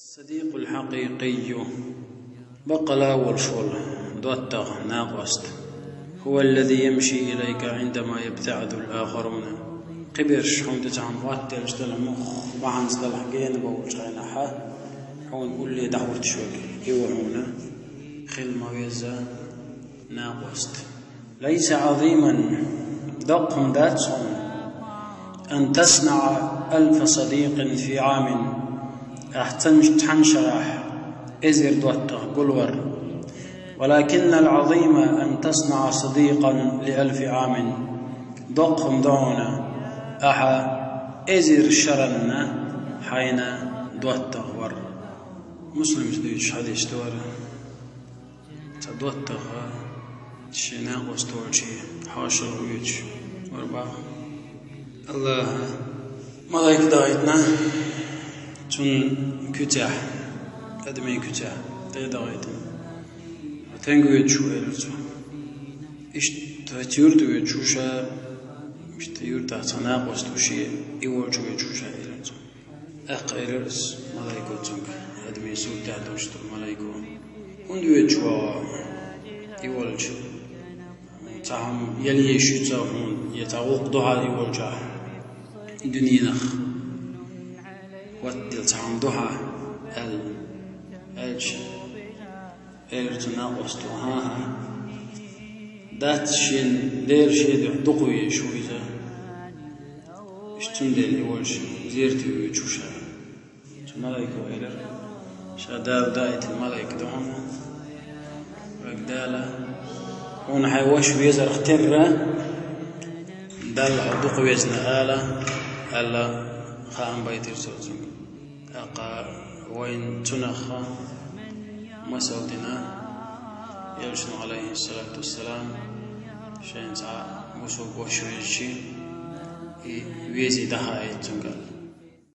الصديق الحقيقي بقلا والشول دوتغ ناقوست هو الذي يمشي إليك عندما يبتعد الآخرون قبرش هم تتعم واتل اشتل مخ وعن صدل حقين بول شغينا حا حون قول لي دعورت شوك يوحونا خل مويزا ناقوست ليس عظيما دقهم داتهم أن تصنع 1000 صديق في عام تحنشرح إزر دوتة قلور، ولكن العظيم أن تصنع صديقا ل1000 عام دقهم دونا أحا إزر شرنا حين دوتة ور مسلم سديش حديث دور تدوتة شنا قستورشي حاشر ويج وربا الله ملاك دايتنا تون كتاح أدمي كتاح تيدايتنا تنقوي تشويلتو إيش تيورتو يتشوشا إيش تيورتا تناقص توشي إيوال شوي تشوشا إيلتو أقيلرس ملايكو تونك أدمي سوتا دوشتو ملايكو وندو يتشوا إيوال شو تعم يلي يشوتا هون يتعوق دوها إيوال جاه دنيا نخ ودل تعم دوها الج إيرتنا قصتوها دات شين دير شيء دقوي شوية اشتم دير إيوالش زيرتي ويجوشا ملايكو إيلر شادار دايت الملايك دوهم رقدالا هون حيوش ويزر اخترة دال دقوي يزنا ألا خام بيتر سوزنك أقا وين تنخا مسودنا يلشن عليه الصلاة والسلام شين ساعة وسوق وشويشي ويزي دها يتنقل